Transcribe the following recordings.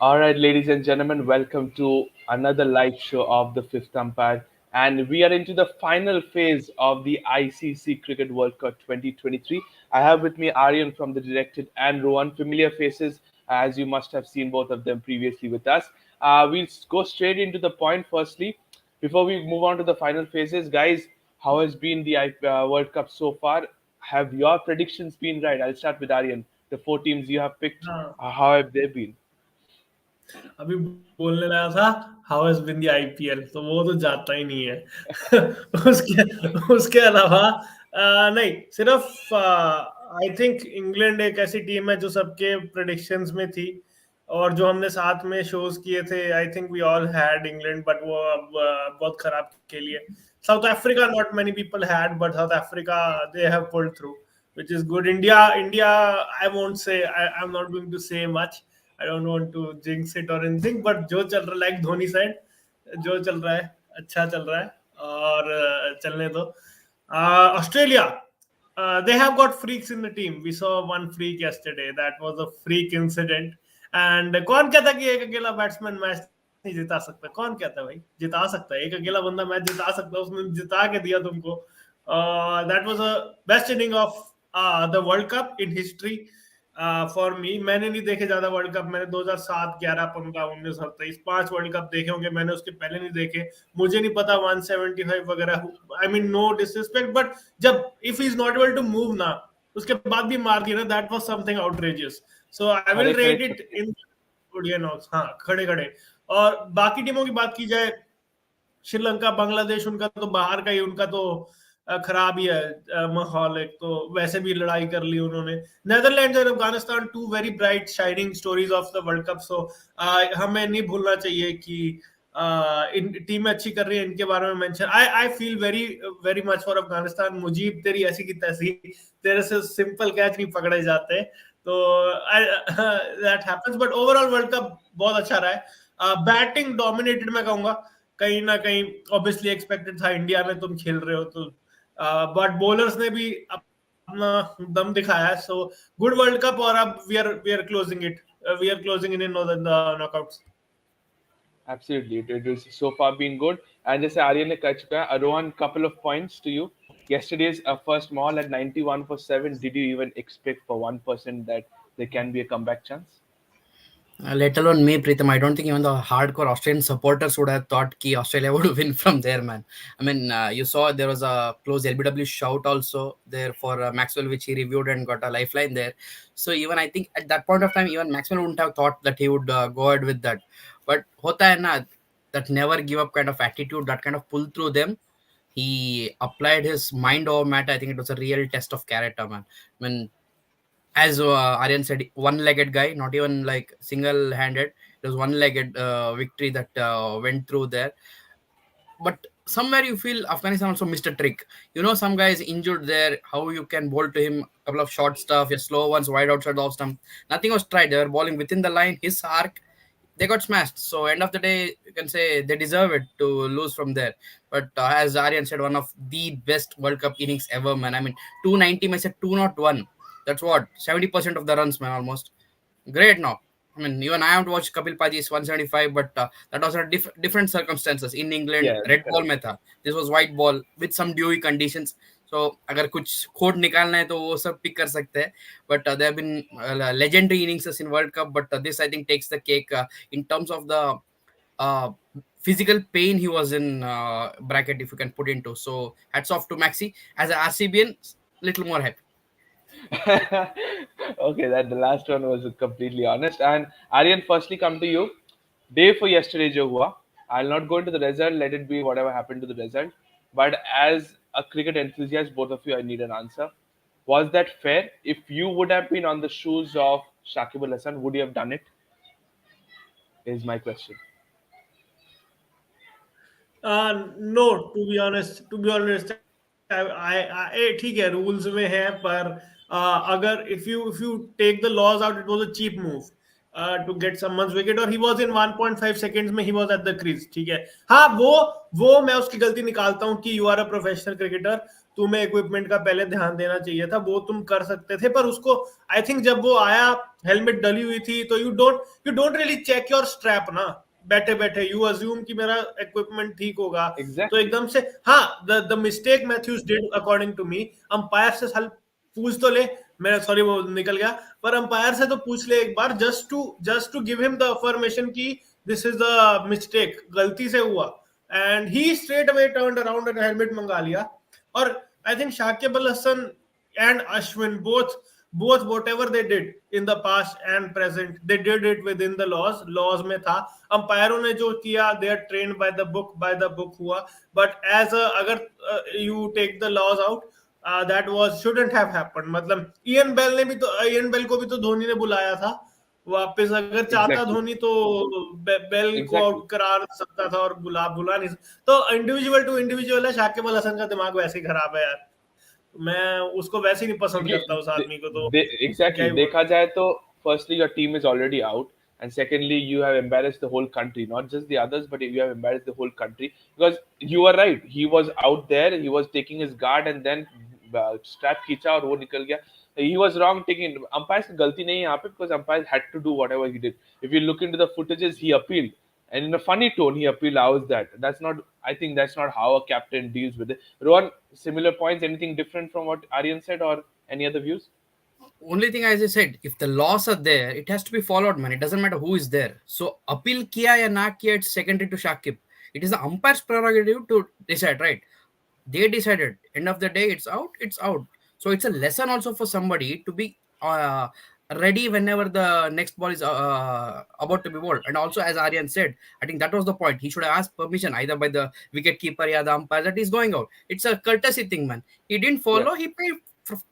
All right, ladies and gentlemen, welcome to another live show of the Fifth Umpire. And we are into the final phase of the ICC Cricket World Cup 2023. I have with me Aryan from the Directed and Rohan, familiar faces, as you must have seen both of them previously with us. We'll go straight into the point firstly. Before we move on to the final phases, guys, how has been the World Cup so far? Have your predictions been right? I'll start with Aryan. The four teams you have picked, हाँ, how have they been? अभी बोलने लगा था how has been the IPL तो वो तो जाता ही नहीं है उसके उसके अलावा नहीं सिर्फ आई थिंक इंग्लैंड एक ऐसी टीम है जो सबके प्रेडिक्शंस में थी और जो हमने साथ में शोज किए थे I think we all had England but वो अब बहुत खराब खेली है South Africa not many people had but South Africa they have pulled through which is good. India, I won't say. I'm not going to say much. I don't want to jinx it or anything. But जो चल रहा है like Dhoni side जो चल रहा है अच्छा चल रहा है और चलने दो. Australia, they have got freaks in the team. We saw one freak yesterday. That was a freak incident. And कौन कहता कि एक अकेला बैट्समैन मैच नहीं जिता सकता? कौन कहता है भाई? जिता सकता है. एक अकेला बंदा मैच जिता सकता है. उसने जिता के दिया तुमको. That was a best inning of the world cup in history for me. मैंने नहीं देखे ज्यादा वर्ल्ड कप. मैंने 2007, 11, 15, 19, 27 5 वर्ल्ड कप देखे होंगे. मैंने उसके पहले नहीं देखे. मुझे नहीं पता 175 वगैरह. I mean no disrespect but जब if he is not able to move ना उसके बाद भी मार दिया ना that was something outrageous. So I will खड़े खड़े रेट इट इन ओडियन. हाँ खड़े खड़े. और बाकी टीमों की बात की जाए श्रीलंका बांग्लादेश उनका तो बाहर का ही उनका तो खराब ही है माहौल. एक तो वैसे भी लड़ाई कर ली उन्होंने. Netherlands and Afghanistan two very bright shining stories of the world cup. So हमें नहीं भूलना चाहिए कि इन टीमें अच्छी कर रही है इनके बारे में mention. I feel very very much for Afghanistan. Mujeeb तेरी ऐसी की तैसी तेरे से सिंपल कैच नहीं पकड़े जाते तो that happens. But overall world cup बहुत अच्छा रहा है. बैटिंग डोमिनेटेड मैं कहूंगा कहीं ना कहीं. ऑब्वियसली एक्सपेक्टेड था इंडिया में तुम खेल रहे हो तो बट बॉलर्स ने भी अपना दम दिखाया है. So good world cup. और अब we are closing it. We are closing in the knockouts. Absolutely, it is so far been good. And जैसे आर्यन ने कह चुका है, Rohan, couple of points to you. Yesterday's first mall at 91 for 7. Did you even expect for 1% that there can be a comeback chance? Let alone me, Pritham. I don't think even the hardcore Australian supporters would have thought ki Australia would win from there, man. I mean, you saw there was a close LBW shout also there for Maxwell, which he reviewed and got a lifeline there. So even I think at that point of time, even Maxwell wouldn't have thought that he would go ahead with that. But hota hai na, that never give up kind of attitude, that kind of pull through them. He applied his mind over matter. I think it was a real test of character, man. I mean, as Aryan said, one-legged guy, not even like single-handed. It was one-legged victory that went through there. But somewhere you feel Afghanistan also missed a trick. You know, some guys injured there. How you can bowl to him a couple of short stuff, your slow ones wide outside the off stump. Nothing was tried. They were bowling within the line, his arc. They got smashed. So end of the day, you can say they deserve it to lose from there. But as Aryan said, one of the best World Cup innings ever, man. I mean, 290, I said 201. That's what 70% of the runs, man, almost. Great now. I mean, even I haven't watched Kapil Paji's 175, but that was a different circumstances. In England, Yeah, red ball correct. में था. This was white ball with some dewy conditions. So अगर कुछ खोट निकालना है तो वो सब pick कर सकते हैं. But there have been legendary innings in World Cup, but this I think takes the cake in terms of the uh, physical pain he was in bracket, if you can put into. So hats off to Maxi. As a RCBN, little more happy. Okay, that the last one was completely honest. And Aryan, firstly, come to you. Day for yesterday, jo hua. I'll not go into the result. Let it be whatever happened to the result. But as a cricket enthusiast, both of you, I need an answer. Was that fair? If you would have been on the shoes of Shakib Al Hasan, would you have done it? Is my question. No to be honest ठीक है rules में है पर अगर if you take the laws out it was a cheap move to get someone's wicket और he was in 1.5 seconds में he was at the crease. ठीक है हाँ वो मैं उसकी गलती निकालता हूँ कि you are a professional cricketer. तुम्हें इक्विपमेंट का पहले ध्यान देना चाहिए था, वो तुम कर सकते थे, पर उसको आई थिंक जब वो आया हेलमेट डली हुई थी, तो you don't really check your strap ना, बैठे बैठे यू अज्यूम कि मेरा इक्विपमेंट ठीक होगा, तो Exactly. एकदम से हाँ, the mistake Mathews did according to me, umpire से हल पूछ तो ले, मैं सॉरी वो निकल गया, पर अंपायर से तो पूछ ले एक बार, just to give him the affirmation की दिस इज द मिस्टेक, गलती से हुआ, and he straight away turned around and helmet मंगा लिया. और I think Shakib Al Hasan and Ashwin both whatever they did in the past and present, they did it within the laws में था. अंपायरों ने जो किया, they are trained by the book हुआ, but as a अगर you take the laws out, that was shouldn't have happened. मतलब Ian bell को भी तो धोनी ने बुलाया था वापस, अगर चाहता Exactly. धोनी तो बेल को Exactly. आउट करा सकता था, और बुला नहीं तो इंडिविजुअल टू इंडिविजुअल है. शाकिब अल हसन का दिमाग वैसे ही खराब है यार, मैं उसको वैसे ही नहीं पसंद क्योंकि करता उस आदमी को, तो क्या exactly ही बोल. देखा जाए तो firstly your team is already out, and secondly you have embarrassed the whole country, not just the others, but you have embarrassed the whole country, because you are right, he was out there, he was taking his guard, and then strap खींचा और वो निकल गया. He was wrong taking. Umpires की गलती नहीं है यहाँ पे, because umpires had to do whatever he did. If you look into the footages, he appealed, and in a funny tone he appealed. How's that? That's not. I think that's not how a captain deals with it. Rohan, similar points. Anything different from what Aryan said, or any other views? Only thing, as I said, if the laws are there, it has to be followed, man. It doesn't matter who is there. So appeal kiya ya na kiya, it's secondary to Shakib. It is the umpire's prerogative to decide, right? They decided. End of the day, it's out. It's out. So it's a lesson also for somebody to be ready whenever the next ball is about to be bowled. And also, as Aryan said, I think that was the point. He should have asked permission either by the wicket keeper or the umpire that he's going out. It's a courtesy thing, man. He didn't Yeah. follow. He paid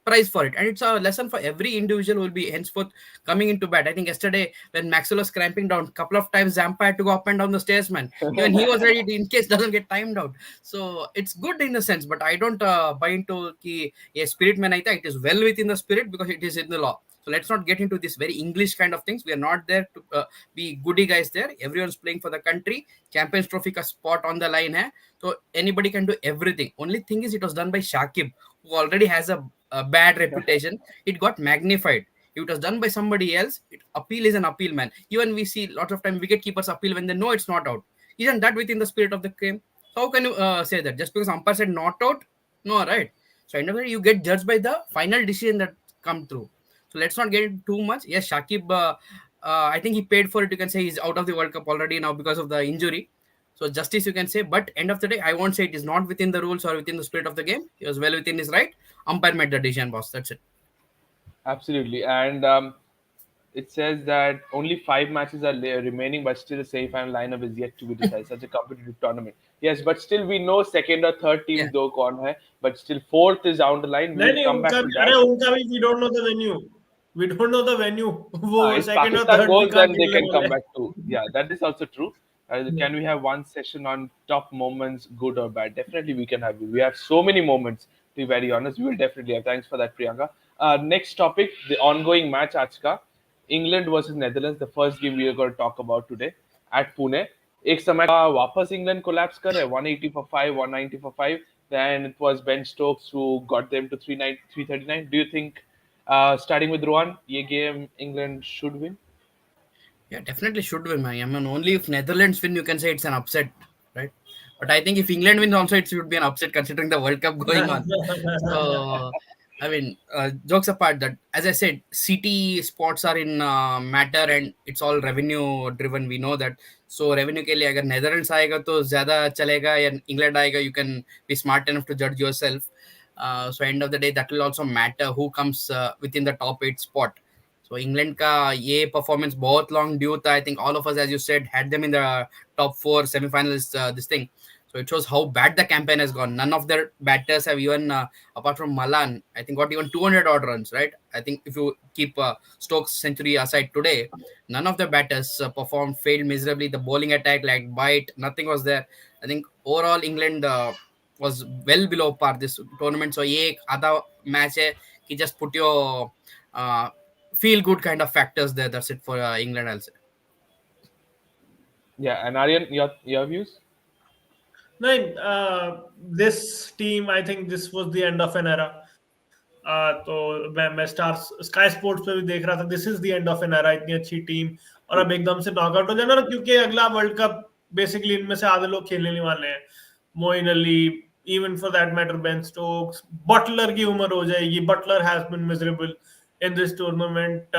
price for it, and it's a lesson for every individual who will be henceforth coming into bat. I think yesterday when Maxwell was cramping down, couple of times Zampa had to go up and down the stairs, man. Even he was ready to, in case doesn't get timed out. So it's good in a sense, but I don't buy into ki a spirit man. I think it is well within the spirit because it is in the law. So let's not get into this very English kind of things. We are not there to be goody guys there. Everyone's playing for the country. Champions Trophy ka spot on the line hai. So anybody can do everything. Only thing is it was done by Shakib, who already has a bad reputation. It got magnified. If it was done by somebody else, appeal is an appeal, man. Even we see lots of time wicket keepers appeal when they know it's not out. Isn't that within the spirit of the game? How can you say that? Just because umpire said not out? No, right? So end of the day, you get judged by the final decision that come through. So let's not get into too much. Yes, Shakib, I think he paid for it. You can say he's out of the World Cup already now because of the injury. So justice you can say, but end of the day, I won't say it is not within the rules or within the spirit of the game. He was well within his right. Umpire made the decision, boss. That's it. Absolutely. And it says that only 5 matches are remaining, but still the semi-final lineup is yet to be decided. Such a competitive tournament. Yes, but still we know second or third Yeah. teams do kaun hai, but still fourth is down the line. नहीं We'll नहीं, come back उनका to भी, that. अरे उनका भी, we don't know the venue, we don't know the venue. वो If second और Pakistan third भी goes, कहाँ then they खेलने can come वाले back too. Yeah, that is also true. Can we have one session on top moments, good or bad? Definitely, we can have. We have so many moments. To be very honest, we will definitely have. Thanks for that, Priyanka. Next topic: the ongoing match, Achka, England versus Netherlands. The first game we are going to talk about today at Pune. एक समय था वापस England collapse करे 180 for 5, 190 for 5. Then it was Ben Stokes who got them to 339. Do you think, starting with Rohan, ये game England should win? Yeah, definitely should win, man. I mean, only if Netherlands win, you can say it's an upset, right? But I think if England wins, also it should be an upset considering the World Cup going on. So, I mean, jokes apart, that as I said, city spots are in matter and it's all revenue driven. We know that. So revenue के लिए अगर Netherlands आएगा तो ज़्यादा चलेगा या England आएगा, you can be smart enough to judge yourself. So end of the day, that will also matter who comes within the top 8 spot. So England का ये performance बहुत long due था. I think all of us, as you said, had them in the top 4 semi-finals. This thing. So it shows how bad the campaign has gone. None of their batters have even, apart from Malan, I think got even 200 odd runs, right? I think if you keep Stokes' century aside today, none of the batters performed, failed miserably. The bowling attack, like bite, nothing was there. I think overall England was well below par this tournament. So ये एक आधा match है कि just put your feel good kind of factors there. That's it for England, I'll say. Yeah, and Aryan, your views? नहीं, this team, I think this was the end of an era. तो मैं star sky sports पे भी देख रहा था, this is the end of an era, इतनी अच्छी टीम और अब एकदम से नॉकआउट हो जाना, क्योंकि अगला वर्ल्ड कप बेसिकली इनमें से आधे लोग खेलने नहीं वाले हैं. Moeen Ali, even for that matter Ben Stokes, Buttler की उम्र हो जाएगी. Buttler has been miserable in this tournament.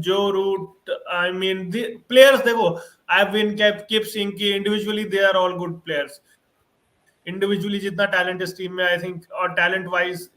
Joe Root, I mean, the players, देखो, I've been keep seeing कि individually they are all good players. Individually जितना talent इस टीम में, आई थिंक, और talent wise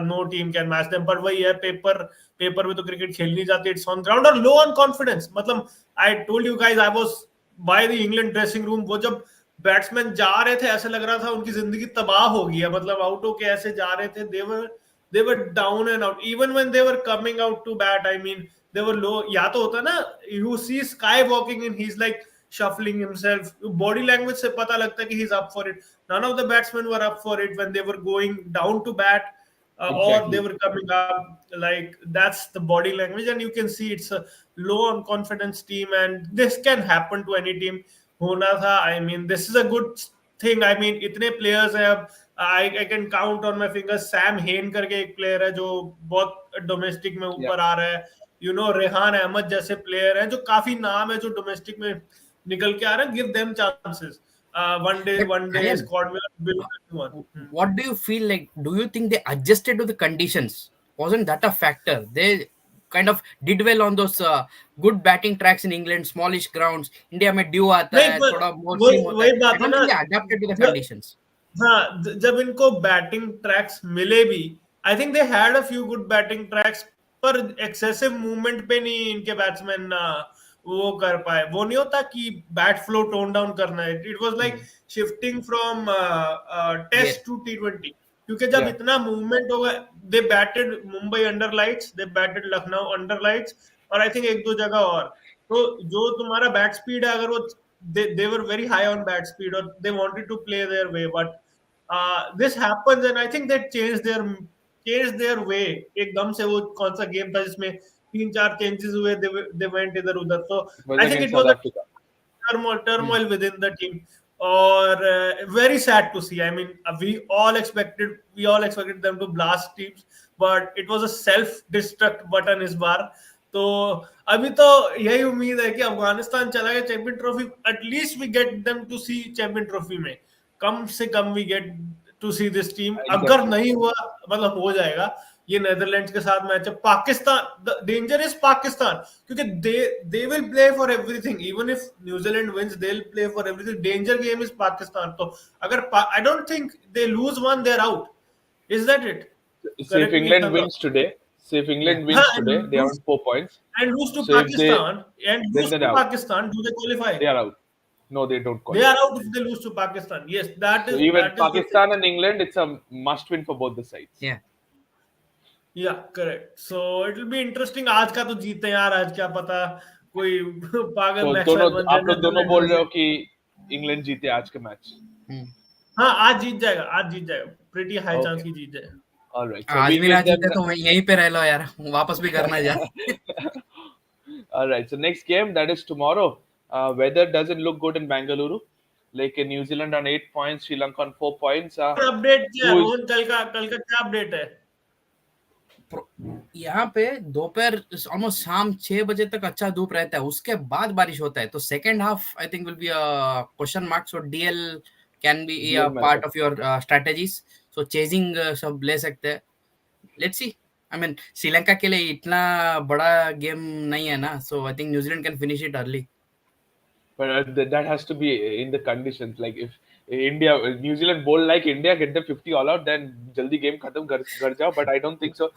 no team can match them. But वही है, paper में तो क्रिकेट खेल नहीं जाती, इट्स ऑन ग्राउंड. और लो ऑन कॉन्फिडेंस, मतलब I told you guys, I was by the England dressing room. वो जब बैट्समैन जा रहे थे ऐसे लग रहा था उनकी जिंदगी तबाह हो गई है, मतलब आउट होके ऐसे जा रहे थे. they were down and out even when they were coming out to bat. I mean, they were low. या तो होता ना, you see Sky walking in, he's like shuffling himself. Body language से पता लगता है कि he's up for it. None of the batsmen were up for it when they were going down to bat, or they were coming up. Like, that's the body language, and you can see it's a low on confidence team, and this can happen to any team. होना था. I mean, this is a good thing. I mean, इतने players हैं अब. I can count on my fingers. Sam Hain करके एक player है जो बहुत डोमेस्टिक में ऊपर आ रहा है. रेहान अहमद जैसे प्लेयर हैं जो काफी नाम है, जो डोमेस्टिक में निकल के आ रहे हैं. Give them chances. One day squad में. What do you feel like? Do you think they adjusted to the conditions? Wasn't that a factor? They kind of did well on those good batting tracks in England, smallish grounds. India में due आता है, थोड़ा more seam होता है. I don't think they adapted to the conditions. हाँ, जब इनको batting tracks मिले भी, आई think they had a few good batting tracks, पर एक्सेसिव मूवमेंट पे नहीं इनके बैट्समैन वो कर पाए. वो नहीं होता कि बैट फ्लो टोन डाउन करना है. It was like shifting from test to T20, क्योंकि जब इतना मूवमेंट होगा. They batted Mumbai under lights, they batted Lucknow under lights, और आई थिंक एक दो जगह और. तो जो तुम्हारा बैट स्पीड है, अगर वो they were very high on bat speed, or they wanted to play their way, but this happens, and I think they changed their way. एकदम से वो कौन सा गेम था जिसमें 3-4 चेंजेस हुए, they went इधर उधर. So I think it was a turmoil within the team, or very sad to see. I mean, we all expected them to blast teams, but it was a self destruct button इस बार. तो अभी तो यही उम्मीद है कि अफगानिस्तान चला गया champion trophy, at least we get them to see champion trophy में. कम से कम we get to see this team. अगर नहीं हुआ, मतलब हो जाएगा ये नेदरलैंड्स के साथ मैच है. Pakistan, the danger is Pakistan, क्योंकि they will play for everything. Even if New Zealand wins, they will play for everything. Danger game is Pakistan. तो अगर I don't think they lose one, they are out. Is that it? So if England wins today, they are on 4 points. And lose to Pakistan, do they qualify? They are out. No, they don't qualify. They are out if they lose to Pakistan. Yes, that is. So even that is Pakistan and England, it's a must win for both the sides. Yeah, correct. So it will be interesting. आज का तो जीते यार, आज क्या पता कोई पागल मैच बन जाए. आप लोग दोनों बोल रहे हो कि इंग्लैंड जीते आज का मैच. हाँ, आज जीत जाएगा. Pretty high chance कि जीत जाए. All right. आज भी ना जीते तो यहीं पे रह लो यार, वापस भी करना जा. All right. So next game, that is tomorrow. Weather doesn't look good in Bengaluru. Like in New Zealand on 8 points, Sri Lanka on 4 points. Update क्या है? कल का क्या अपडेट है? यहाँ पे दोपहर ऑलमोस्ट शाम 6 बजे तक अच्छा धूप रहता है, उसके बाद बारिश होता है. तो second half I think will be a question mark. So DL can be a part of your strategies. So chasing सब ले सकते हैं. Let's see. I mean, Sri Lanka के लिए इतना बड़ा गेम नहीं है ना, so I think New Zealand can finish it early. But that has to be in the conditions. Like if New Zealand bowl like India, get them 50 all out, then jaldi game khatam kar jao. But I don't think so.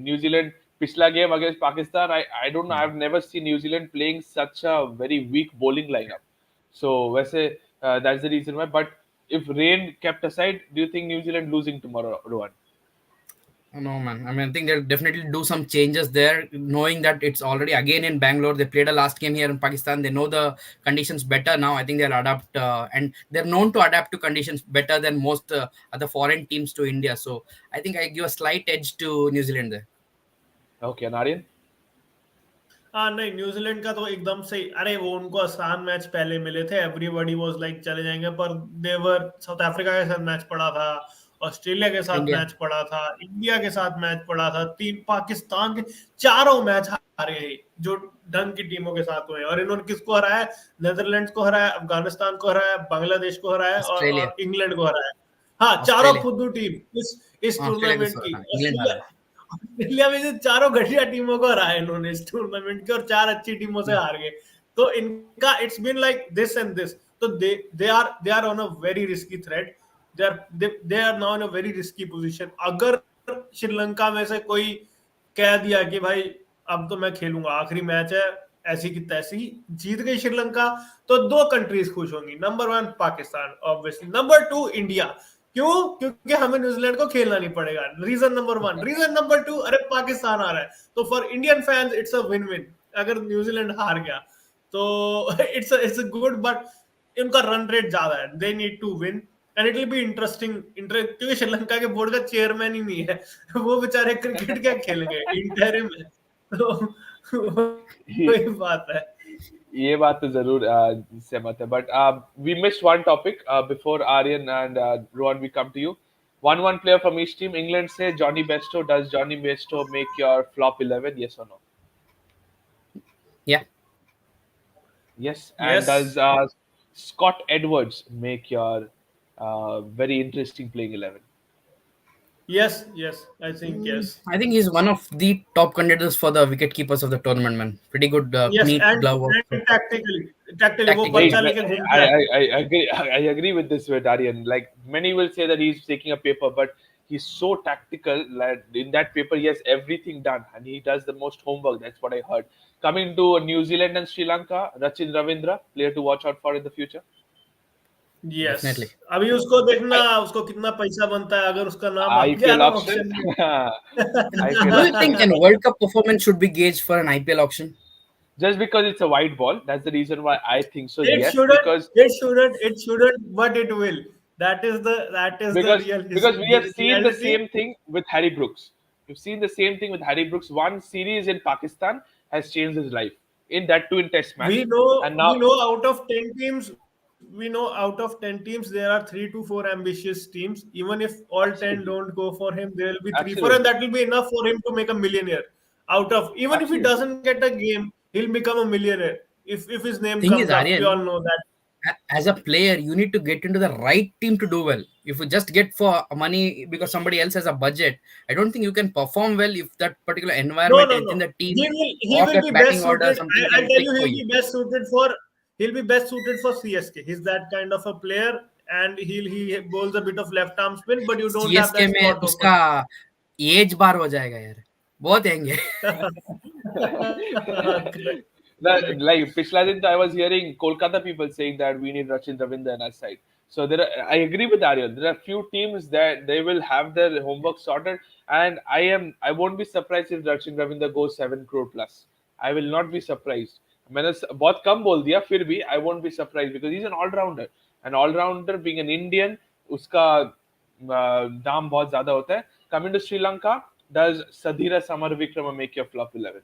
New Zealand पिछला game against Pakistan, I don't know. I've never seen New Zealand playing such a very weak bowling lineup. So वैसे that's the reason why. But if rain kept aside, do you think New Zealand losing tomorrow, Rohan? No, man. I mean, I think they'll definitely do some changes there, knowing that it's already again in Bangalore. They played a last game here in Pakistan. They know the conditions better now. I think they'll adapt, and they're known to adapt to conditions better than most other foreign teams to India. So I think I give a slight edge to New Zealand there. Okay, Narayan? हाँ नहीं, New Zealand का तो एकदम सही। अरे वो उनको आसान मैच पहले मिले थे, एवरीबॉडी वाज लाइक चले जाएंगे, पर देवर साउथ अफ्रीका के साथ मैच पड़ा था, ऑस्ट्रेलिया के साथ इंडिया मैच पड़ा था, इंडिया के साथ मैच पड़ा था, तीन पाकिस्तान के, चारों मैच हारे हैं जो ढंग की टीमों के साथ हुए हैं। और इन्होंने किसको हराया है? नेदरलैंड्स को हराया, अफगानिस्तान को हराया, बांग्लादेश को हराया ऑस्ट्रेलिया और इंग्लैंड को हराया। हाँ, चारों ऑस्ट्रेलिया फुद्दू टीम इस ऑस्ट्रेलिया के टूर्नामेंट की। हाँ, इंग्लैंड हारा है। ऑस्ट्रेलिया में से चारों घटिया टीमों को हराया इन्होंने इस टूर्नामेंट के, और चार अच्छी टीमों से हार गए। तो इनका it's been like this and this. तो they are on a very risky threat. They are now in a very risky position. अगर श्रीलंका में से कोई कह दिया कि भाई अब तो मैं खेलूंगा, आखिरी मैच है, ऐसी की तैसी जीत गई श्रीलंका, तो दो कंट्रीज खुश होंगी। Number 1 Pakistan obviously, number 2 India. क्यों? क्योंकि हमें न्यूजीलैंड को खेलना नहीं पड़ेगा। Reason number 1। रीजन नंबर 2, अरे पाकिस्तान आ रहा है, तो for Indian fans it's a win win. अगर न्यूजीलैंड हार गया तो इट्स अ गुड, बट इनका रन रेट ज्यादा है, they need to win and it will be interesting. क्योंकि श्रीलंका के बोर्ड का चेयरमैन ही नहीं है, वो बेचारे क्रिकेट क्या खेलेंगे इंटरिम में। तो ये वही बात है। ये बात तो जरूर सहमत है, but we missed one topic before Aryan and Rohan we come to you. One player from each team. England say Johnny Besto. Does Johnny Besto make your flop 11? Yes or no? Yeah. Yes. And does Yes. Scott Edwards make your very interesting playing 11? Yes, I think yes. I think he's one of the top contenders for the wicket keepers of the tournament, man. Pretty good, Yes, neat glove and also. tactically वो Tactically, पर्चा yeah. लेके घूमता है। I agree. I agree with this with Aryan. Like many will say that he's taking a paper, but he's so tactical that in that paper he has everything done, and he does the most homework. That's what I heard. Coming to New Zealand and Sri Lanka, Rachin Ravindra, player to watch out for in the future. Yes, Definitely. अभी उसको देखना, I, उसको कितना पैसा बनता है अगर उसका नाम आ गया IPL ना option. Option IPL Do you option. think में। an World Cup performance should be gauged for an IPL auction? Just because it's a white ball, that's the reason why I think so. It Yes, shouldn't, because it shouldn't, but it will. That is the because real because we have seen the reality. same thing with Harry Brooks. We've seen the same thing with Harry Brooks. One series in Pakistan has changed his life. In that too in Test match, and We now know out of 10 teams, there are 3 to 4 ambitious teams. Even if all 10 absolutely, don't go for him, there will be 3, 4, and absolutely, that will be enough for him to make a millionaire. Out of, even if he absolutely. doesn't get a game, he'll become a millionaire if his name Thing is, comes up. We all Aryan, know that. as a player, you need to get into the right team to do well. If you just get for money because somebody else has a budget, I don't think you can perform well if that particular No, environment no, within no. the team He or will your be batting best order, suited. something I'll can tell click you, for you. he'll be best suited for CSK. He's that kind of a player, and he bowls a bit of left arm spin, but you don't have CSK that में spot उसका open. As बार हो जाएगा यार, बहुत young है. Correct. Like पिछला दिन I was hearing Kolkata people saying that we need Rachin Ravindra on our side. So I agree with Aryan. There are few teams that they will have their homework sorted, and I won't be surprised if Rachin Ravindra goes 7 crore plus. I will not be surprised. मैंने बहुत कम बोल दिया, फिर भी I won't be surprised because he's an all-rounder. An all-rounder being an Indian, उसका दाम बहुत ज्यादा होता है. Coming to Sri Lanka, does Sadhira Samaravikrama make your flop 11?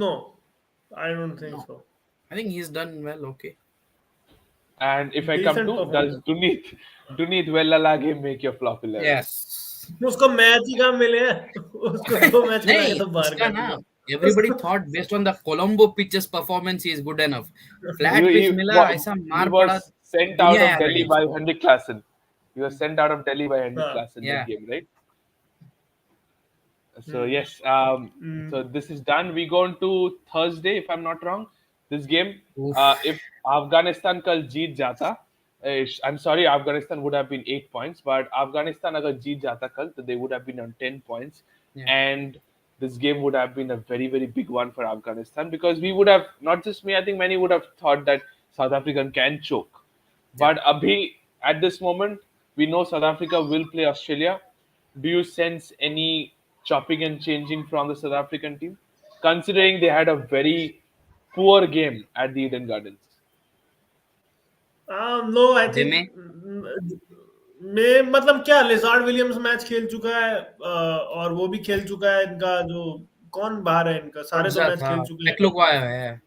No, I don't think No, so. I think he's done well. Okay. And if I come Decent to, does performance. Dunit Wellalage make your flop 11? Yes. उसको match ही कहाँ मिले हैं, उसको 2 match खिला के नहीं तो बाहर उसका कर ना, दिया। everybody thought based on the Colombo pitches performance he is good enough. He, Flat pitch he, मिला, wa- ऐसा he मार पड़ा, was sent out दुनिया of याद Delhi रही by उसको. Henrik Klassen. He was sent out of Delhi by Henrik हाँ, Klassen that Yeah. game, right? So hmm, yes, so hmm, this is done. We go on to Thursday, if I'm not wrong. This game, Oof. if Afghanistan kal jeet jata, I'm sorry, Afghanistan would have been 8 points, but Afghanistan agar jeet jata kal, so they would have been on 10 points, Yeah. and this game would have been a very very big one for Afghanistan because we would have, not just me, I think many would have thought that South Africa can choke. But abhi, at this moment, we know South Africa will play Australia. Do you sense any chopping and changing from the South African team, considering they had a very poor game at the Eden Gardens? No, I They think may. मैं मतलब क्या, lizard Williams match खेल चुका है, और वो भी खेल चुका है इनका जो कौन बाहर है इनका, सारे तो Forza मैच था, खेल चुके हैं। Peklo आया है.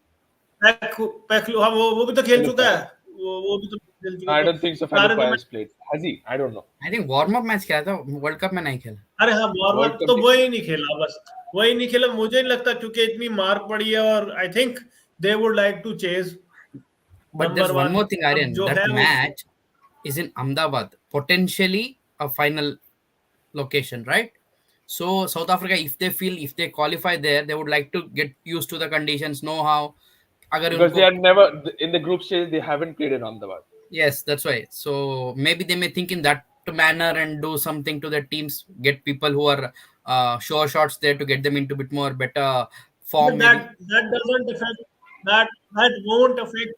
पैखलू, हाँ वो भी तो खेल चुका है, वो भी तो खेल चुका है, I तो don't think so. सारे तो Fadukwa मैं, has played. Has he? I don't know. I think warm up match खेला था, वर्ल्ड कप में नहीं खेला. अरे हाँ वार्म World अप Cup. तो वही नहीं खेला, बस वही नहीं खेला, मुझे नहीं लगता क्योंकि इतनी मार पड़ी है, और I think they would like to chase But there's number one 1। more thing, अब Aryan. जो That है वो, match is in Ahmedabad, potentially a final location, right? So South Africa, if they qualify there, they would like to get used to the conditions, know how. अगर Because they उनको, had never in the group stage they haven't played in Ahmedabad. yes, that's why. So maybe they may think in that manner and do something to the teams, get people who are sure shots there to get them into a bit more better but form, maybe. that doesn't affect, that won't affect,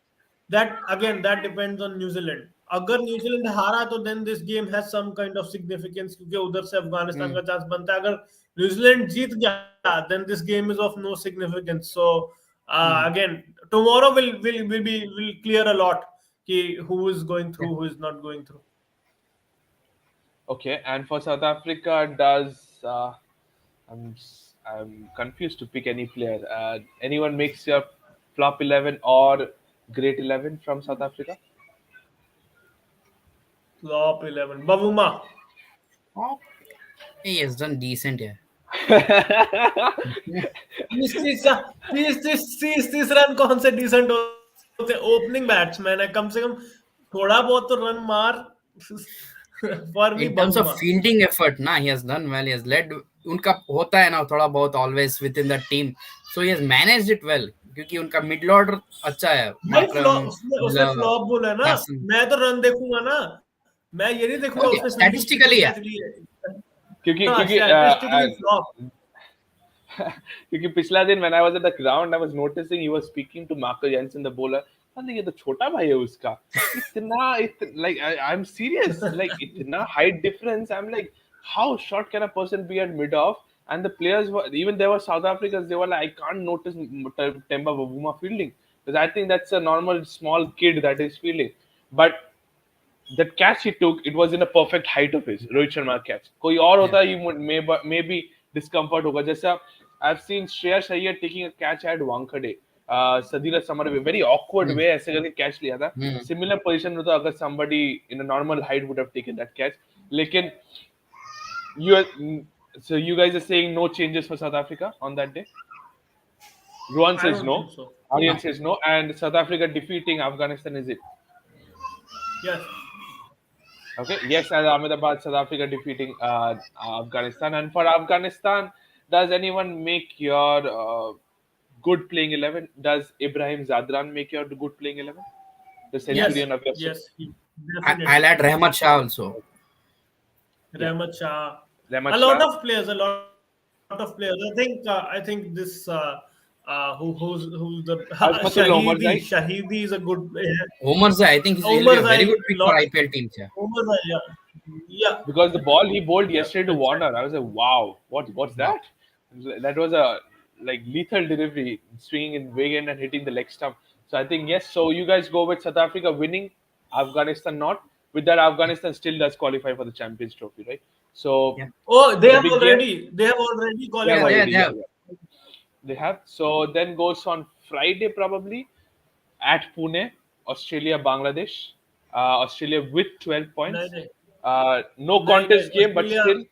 that again that depends on New Zealand. अगर New Zealand हारा तो then this game has some kind of significance, क्योंकि उधर से अफगानिस्तान का chance बनता है। अगर न्यूजीलैंड जीत गया then this game is of no significance। So again tomorrow will clear a lot कि who is going through, who is not going through। Okay, and for South Africa, does I'm confused to pick any player. Anyone makes your flop 11 or great 11 from South Africa? Flop 11 Bavuma। Oh, he has done decent here. 30 run कौन से decent होते, opening batsman है, कम से कम थोड़ा बहुत तो run मार। For me In terms of बबूमा। fielding effort, ना, he has done well. He has led. उनका होता है ना थोड़ा बहुत always within the team. So he has managed it well. क्योंकि उनका middle order अच्छा है. भाई Markram, फ्लॉप, उसने फ्लॉप बोला है ना, Larson. मैं तो रन देखूंगा ना, मैं ये नहीं देखूंगा Okay, उसने फील्डिंग कितनी statistically, yeah. कैच ली है। क्योंकि हाँ क्योंकि स्टैटिस्टिकली फ्लॉप। क्योंकि पिछला दिन when I was at the ground, I was noticing he was speaking to Marco Jansen, the bowler. मैं ये तो छोटा भाई है उसका, like I'm serious, like इतना height difference. I'm like, how short can a person be at mid off? And the players were, even there were South Africans, they were like, I can't notice Temba Bavuma fielding because I think that's a normal small kid that is fielding. But that catch he took, it was in a perfect height of his Rohit Sharma catch. कोई और Yeah. होता he would maybe discomfort होगा. जैसा I've seen Shreyas Iyer taking a catch at Wankhede. Sadira Samar very awkward way ऐसे करके catch लिया था. Similar position होता अगर somebody in a normal height would have taken that catch. लेकिन so you guys are saying no changes for South Africa on that day? Rohan I says don't no. think so। Aryan No. says no. And South Africa defeating Afghanistan, is it? Yes Okay. Yes, as Ahmedabad, South Africa defeating Afghanistan. And for Afghanistan, does anyone make your good playing 11? Does Ibrahim Zadran make your good playing 11? The yes centurion of your yes I'll add Rahmat Shah also. Rahmat Shah, Rahmat a lot Shah. of players, a lot of players. I think this who's the Azmatul Omarzai. Shahidi is a good player. Omarzai, I think he's really a very Omarzai, good pick for lot. IPL teams. Yeah. Omarzai, yeah. Because the ball he bowled yesterday to that's Warner, I was like, wow, what's that? That was a like lethal delivery, swinging in Wigan and hitting the leg stump. So I think yes. So you guys go with South Africa winning, Afghanistan not. With that, Afghanistan still does qualify for the Champions Trophy, right? So Yeah. Oh, they the have big game, already they have qualified. already, they have. they have. So then goes on Friday probably at Pune, Australia, Bangladesh. Australia with 12 points. नहीं, No नहीं, contest नहीं, game, but Australia- still,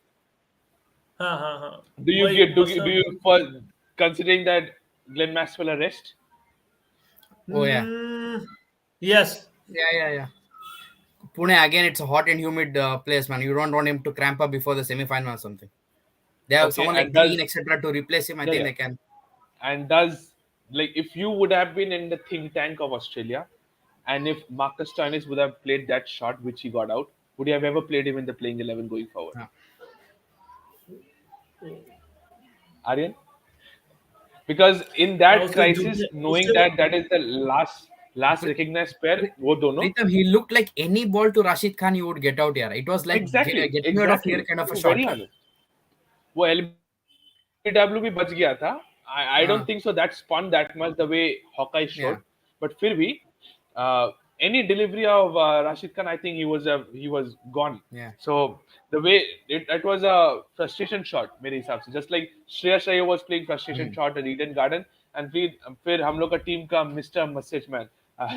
हाँ do you वही, get do first you for considering that Glenn Maxwell a rest? Oh, yeah. Yes. Yeah. Pune again, it's a hot and humid place, man. You don't want him to cramp up before the semi-final or something. They have Okay, someone like and does- Green, etc., to replace him. I Yeah, think yeah. they can. And does like if you would have been in the think tank of Australia, and if Marcus Stoinis would have played that shot which he got out, would you have ever played him in the playing 11 going forward? Yeah. Aryan? Because in that उसके crisis, जूते- knowing उसके- that is the last recognized pair, वो दोनों Pritam, he looked like any ball to Rashid Khan you would get out here. It was like exactly get me out of here kind of a shot. very honest. वो LBW भी बच गया था. I don't हाँ. think so that spun that much the way Hawkeye showed. Yeah. But फिर भी any delivery of Rashid Khan, I think he was gone. Yeah. So the way it was a frustration shot, मेरे हिसाब से, just like Shreyas Iyer was playing frustration shot at Eden Garden, and फिर हम लोग का team का Mr. Message Man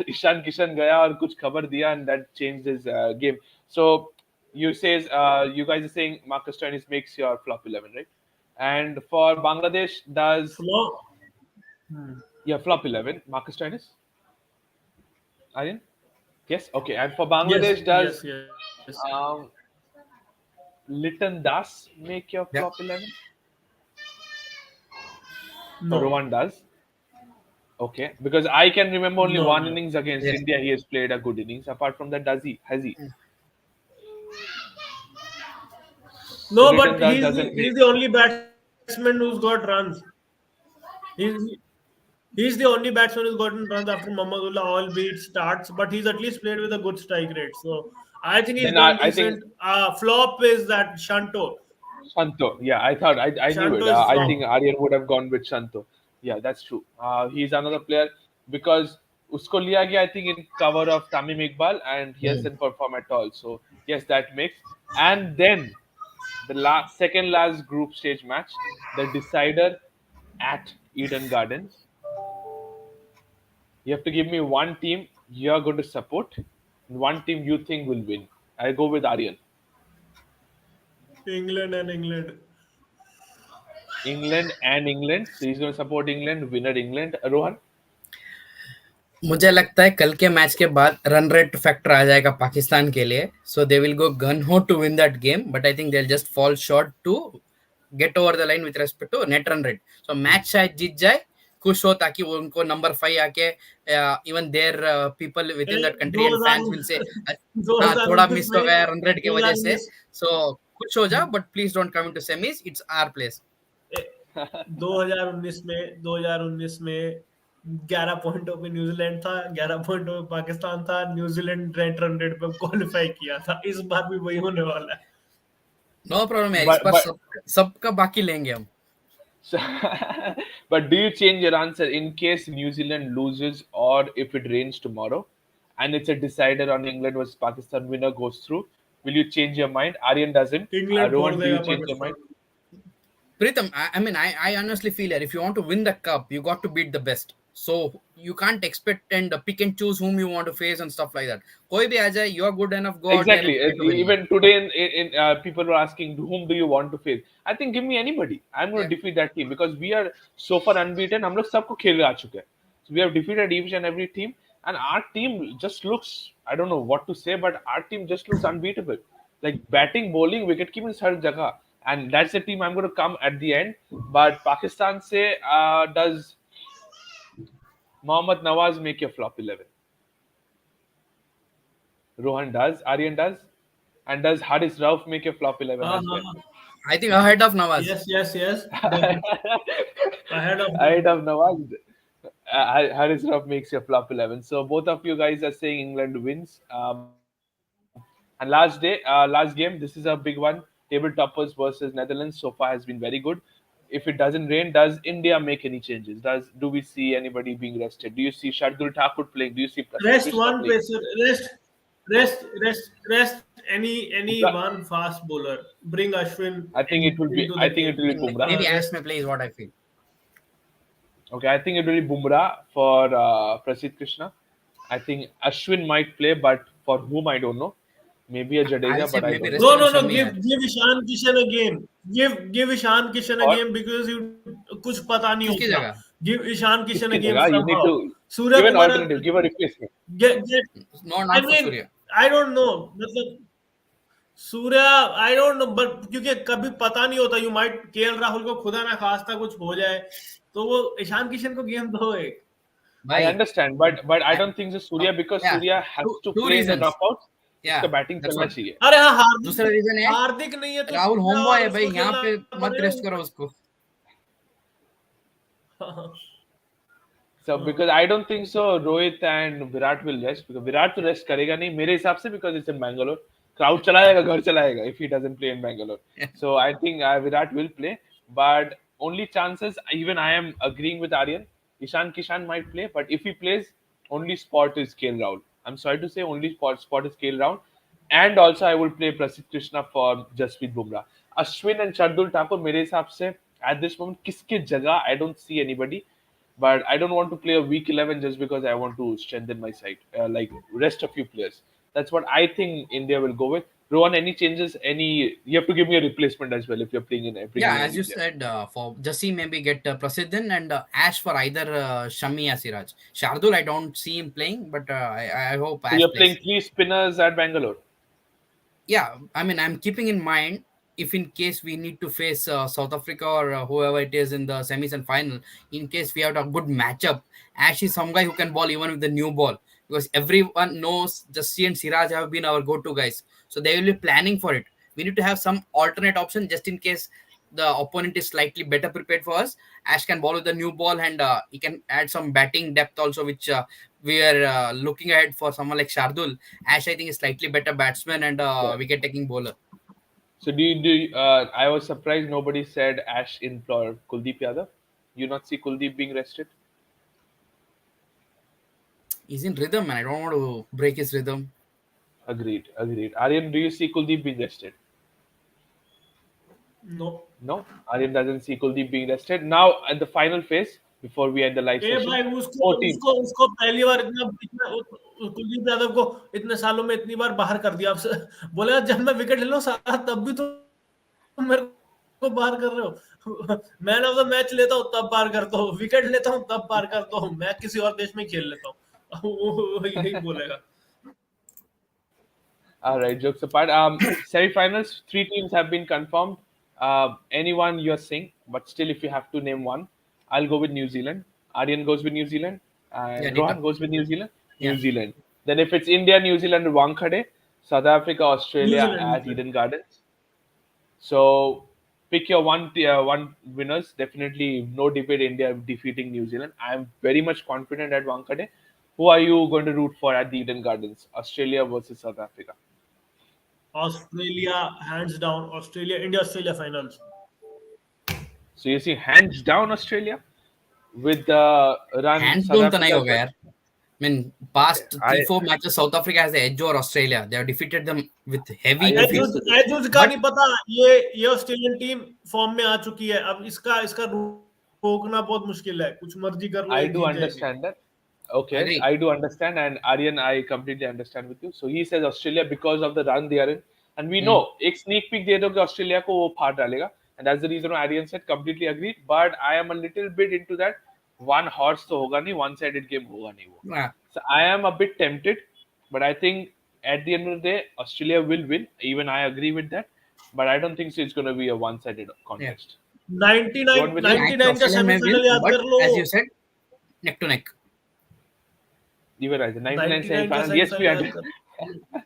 Ishan Kishan गया और कुछ खबर दिया, and that changed his game. So you guys are saying Marcus Stoinis makes your flop 11, right? And for Bangladesh, does Flop. yeah, flop 11 Marcus Stoinis? Aryan? Yes, okay. And for Yes, Bangladesh, does yes. um, Liton Das make your Yeah. flop 11? Or No, Rowan does? Okay, because I can remember only no, one no. innings against Yes. India. He has played a good innings. Apart from that, does he? Has he? So No, Liton but Das doesn't he's make. the only batsman who's got runs. He's he's the only batsman who's gotten runs after Mohammedullah, albeit starts, but he's at least played with a good strike rate. So I think he's Then done I think decent. Flop is that Shanto. Shanto. Yeah, I knew it. Shanto is I flop. think Aryan would have gone with Shanto. Yeah, that's true. He's another player because usko liya gaya, I think, in cover of Tamim Iqbal, and he hasn't performed at all. So yes, that makes. And then the second last group stage match, the decider at Eden Gardens. You have to give me one team you are going to support, and one team you think will win. I go with Aryan. England and England. England and England. So he's going to support England, winner England. Rohan? मुझे लगता है कल के match के बाद run rate factor आ जाएगा पाकिस्तान के लिए, so they will go gung ho to win that game, but I think they will just fall short to get over the line with respect to net run rate. So match शायद जीत जाए, खुश हो, ताकि वो उनको number 5 आके even there people within that country and fans will say हाँ थोड़ा 2019 मिस हो गया रन रेट की वजह से, 2019 सो खुश हो जाओ, but please don't come into semis, it's our place. 2019 में 11 पॉइंटों पे न्यूजीलैंड था, 11 पॉइंटों पे पाकिस्तान था, न्यूजीलैंड रेट रन रेट पे क्वालिफाई किया था. इस बार भी वही होने वाला है. नो प्रॉब्लम है, इस But बार but सबका बाकी लेंगे हम. So, but do you change your answer in case New Zealand loses or if it rains tomorrow and it's a decider on England versus Pakistan, winner goes through? Will you change your mind? Aryan doesn't. England फोड़ Rohan, do देगा you change your mind? Pakistan. Pritham, I mean, I honestly feel that if you want to win the cup, you got to beat the best. So you can't expect and pick and choose whom you want to face and stuff like that. Koi bhi aa jaye, you're good enough, go out there Exactly. and try to win. Even today, people were asking, whom do you want to face? I think give me anybody. I'm going to Yeah. defeat that team because we are so far unbeaten. हम लोग सबको खेल आ चुके हैं. So we have defeated each and every team, and our team just looks. I don't know what to say, but our team just looks unbeatable. Like batting, bowling, wicket keeping is हर जगह, and that's the team I'm going to come at the end. But Pakistan say, does Mohammad Nawaz make your flop 11? Rohan does, Aryan does, and does Haris Rauf make your flop 11 हाँ as well? हाँ. I think ahead of Nawaz. Yes. Ahead of Ahead of Nawaz, Haris Rauf makes your flop 11. So both of you guys are saying England wins. And last game, this is a big one. Table toppers versus Netherlands so far has been very good. If it doesn't rain, does India make any changes? Do we see anybody being rested? Do you see Shardul Thakur playing? Do you see Prasidh rest Krishna one playing? pacer, rest any one fast bowler. Bring Ashwin I think it will be. into the I think it game. will be Bumrah. Maybe Rest. Ash may play is what I feel. Okay, I think it will be Bumrah for Prasidh Krishna. I think Ashwin might play, but for whom I don't know. Maybe a I'll Jadeja, say but I maybe don't know. rest No. Shami Give Ishan Kishan a game. Give Ishan Kishan a Or game because you कुछ पता नहीं किसकी होता. जगह? Give Ishan Kishan a Kiski game jagah? You need somehow. to Surya give an Kumar. alternative, give a replacement. Get. No, I not for mean, Surya. I don't know. मतलब Surya I don't know, but क्योंकि कभी पता नहीं होता, you might KL Rahul को खुदा ना खास्ता कुछ हो जाए, तो वो ईशान किशन को गेम दो एक. I Bhai, understand, but I don't think so Surya because yeah, Surya has to two play in the reasons. knockouts. Yeah, उसका बैटिंग that's चलना what. चाहिए. अरे हाँ, दूसरा रीजन है हार्दिक नहीं है तो राहुल सूर्या होमबॉय और है भाई, उसको यहाँ पे खेलना मत पड़ेगा. रेस्ट करो उसको. So because I don't think so Rohit and Virat will rest because Virat तो rest करेगा नहीं मेरे हिसाब से because it's in Bangalore. Crowd चला जाएगा, घर चला जाएगा if he doesn't play in Bangalore. So I think Virat will play, but only chances, even I am agreeing with Aryan. Ishan Kishan might play, but if he plays, only spot is KL Rahul. I'm sorry to say, only spot is KL Rahul. And also, I will play Prasidh Krishna for Jasprit Bumrah. Ashwin and Shardul Thakur, मेरे हिसाब से at this moment, किसके जगह I don't see anybody. But I don't want to play a week 11 just because I want to strengthen my side, like rest a few players. That's what I think India will go with. Rohan, any changes? Any? You have to give me a replacement as well if you're playing in bringing Yeah, in as any you player. said, for Jassi maybe get Prasidhan and Ash for either Shami or Siraj. Shardul, I don't see him playing, but I hope So Ash you're playing plays. three spinners at Bangalore. Yeah, I mean, I'm keeping in mind if in case we need to face South Africa or whoever it is in the semis and final, in case we have a good matchup, Ash is some guy who can ball even with the new ball because everyone knows Jassi and Siraj have been our go-to guys, so they will be planning for it. We need to have some alternate option just in case the opponent is slightly better prepared for us. Ash can ball with the new ball and he can add some batting depth also, which we are looking ahead for someone like Shardul. Ash, I think, is slightly better batsman and Yeah. wicket taking bowler. So I was surprised nobody said Ash in for Kuldeep Yadav. You not see Kuldeep being rested? He's in rhythm, man. I don't want to break his rhythm. Agreed, agreed. Aryan, do you see Kuldeep being rested? No. No, Aryan doesn't see Kuldeep being rested. Now at the final phase, before we end the live A session, भाई उसको 14. उसको उसको पहली बार इतना इतना कुलदीप यादव को इतने सालों में इतनी बार बाहर कर दिया बोला जब मैं विकेट ले लूं सारा तब भी तो मेरे को बाहर कर रहे हो मैन ऑफ द मैच लेता हूं तब बाहर करता हूं विकेट लेता हूं तब बाहर करता हूं मैं किसी और देश में खेल लेता हूं वो यही बोलेगा All right, jokes apart. Semi-finals, three teams have been confirmed. Anyone you're saying, but still, if you have to name one, I'll go with New Zealand. Aryan goes with New Zealand, Yeah, and Dita. Rohan goes with New Zealand. New Yeah. Zealand. Then, if it's India, New Zealand, Wankhede, South Africa, Australia at New Zealand Eden Gardens. So, pick your one winners. Definitely, no debate. India defeating New Zealand. I am very much confident at Wankhede. Who are you going to root for at the Eden Gardens? Australia versus South Africa. Australia hands down Australia India Australia finals So you see, hands down Australia with the run Hands South down तो नहीं Africa as होगा well. यार. I mean, past I 3-4 matches, South Africa has the edge over Australia. They have defeated them with heavy I agree defeats. to this. एजुज का But नहीं पता ये Australian team form में आ चुकी है अब इसका इसका रोकना बहुत मुश्किल है कुछ मर्जी कर लो I ये do जीत जाएगी understand that. Okay, agree. I do understand, and Aryan, I completely understand with you. So he says Australia because of the run they are in, and we know एक sneak peek दे दो कि Australia को वो फाड़ डालेगा, and that's the reason why Aryan said completely agreed. But I am a little bit into that. One horse तो होगा नहीं, one-sided game होगा नहीं वो. Yeah. So I am a bit tempted, but I think at the end of the day, Australia will win. Even I agree with that, but I don't think so it's going to be a one-sided contest. 99 What will you? 99 का Australia may win, semifinal याद but कर लो as you said, neck to neck. Even as a 99 99 का semi-final, yes, we semifinal याद had. कर लो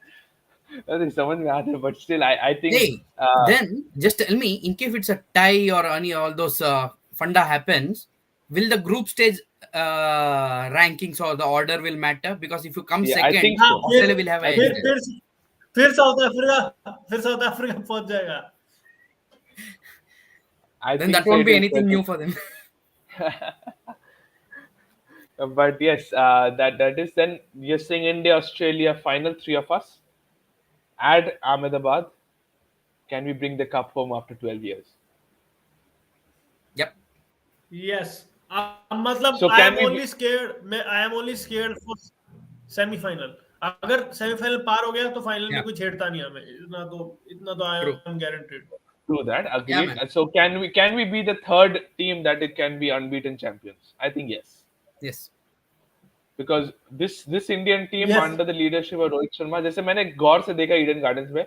I think someone may have, but still, I think Hey, then just tell me, in case it's a tie or any all those funda happens, will the group stage rankings or the order will matter? Because if you come yeah, I second, think हाँ so. Australia will have I a think edge so. there. फिर south Africa पहुंच जाएगा I Then think that so won't it be is anything better. new for them. But yes, that is then you're saying India, Australia final, three of us. Add Ahmedabad. Can we bring the cup home after 12 years? Yep. Yes मतलब So I can am we? Only scared मैं I am only scared for semifinal अगर semifinal पार हो गया तो final में Yeah. कोई छेड़ता नहीं हमें इतना तो I True. Am guaranteed Do that. Yeah, Agreed. man. So can we be the third team that it can be unbeaten champions? I think yes. Yes. Because this Indian team yes under the leadership of Rohit Sharma, जैसे मैंने गौर से देखा Eden gardens में,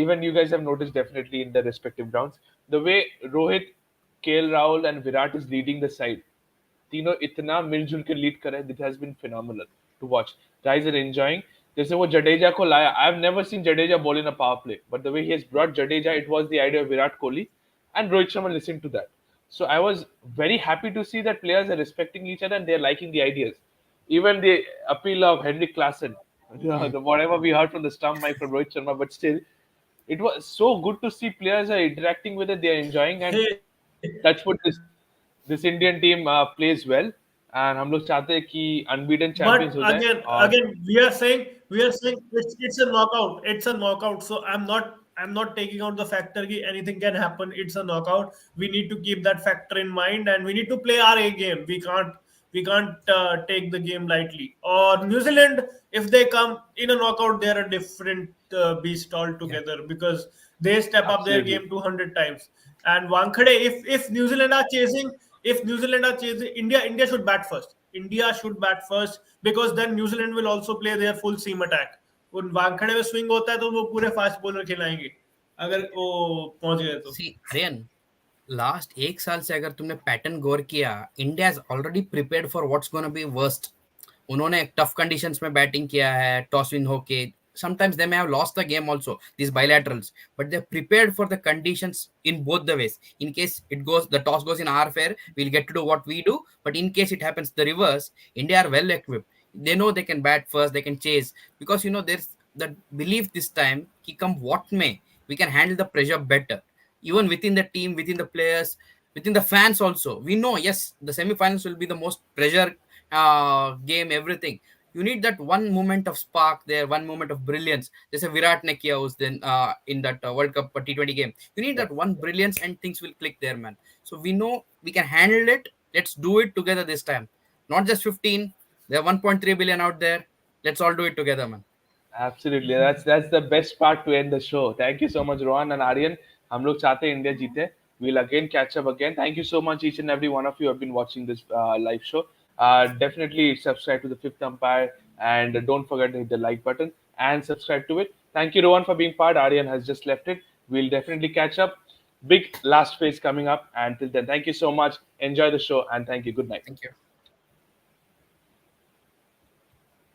even you guys have noticed definitely in the respective grounds, the way Rohit, KL Rahul and Virat is leading the side. तीनों इतना मिलजुल के lead कर रहे हैं, it has been phenomenal to watch. Guys are enjoying. जैसे वो जडेजा को लाया, I have never seen Jadeja ball in a power play, but the way he has brought Jadeja, it was the idea of Virat Kohli, and Rohit Sharma listened to that. So I was very happy to see that players are respecting each other and they are liking the ideas. Even the appeal of Henrik Klassen, whatever we heard from the stump mic from Rohit Sharma, but still, it was so good to see players are interacting with it, they are enjoying, and hey that's what this Indian team plays well. and हम लोग चाहते हैं कि unbeaten But champions हो जाए again, और we are saying it's a knockout. It's a knockout. So I'm not taking out the factor that anything can happen. It's a knockout. We need to keep that factor in mind, and we need to play our A game. We can't take the game lightly. Or New Zealand, if they come in a knockout, they're a different beast Yeah. altogether because they step up their absolutely. game 200 times. And Wankhede, if New Zealand are chasing, India should bat first. India should bat first because then New Zealand will also play their full seam attack. उन वानखड़े में swing होता है तो वो पूरे fast bowler खिलाएंगे अगर वो पहुंच गए तो. See, Aryan, लास्ट एक साल से अगर तुमने पैटर्न गौर किया, India is already prepared for what's gonna be worst. उन्होंने टफ कंडीशंस में बैटिंग किया है, टॉस विन होके. Sometimes they may have lost the game also, these bilaterals, but they're prepared for the conditions in both the ways. In case the toss goes in our favor, we'll get to do what we do. But in case it happens the reverse, India are well equipped. They know they can bat first, they can chase, because there's that belief this time. Ki come what may, we can handle the pressure better, even within the team, within the players, within the fans also. We know, yes, the semi-finals will be the most pressure game, everything. You need that one moment of spark there, one moment of brilliance. There's a Virat ne kiya us then in that World Cup T20 game. You need that one brilliance and things will click there, man. So we know we can handle it. Let's do it together this time. Not just 15. There are 1.3 billion out there. Let's all do it together, man. Absolutely, that's the best part to end the show. Thank you so much, Rohan and Aryan. हम लोग चाहते हैं India जीते. We'll again catch up again. Thank you so much, each and every one of you who have been watching this live show. Definitely subscribe to the Fifth Umpire and don't forget to hit the like button and subscribe to it. Thank you, Rohan, for being part. Aryan has just left it. We'll definitely catch up. Big last phase coming up. And till then, thank you so much. Enjoy the show and thank you. Good night. Thank you.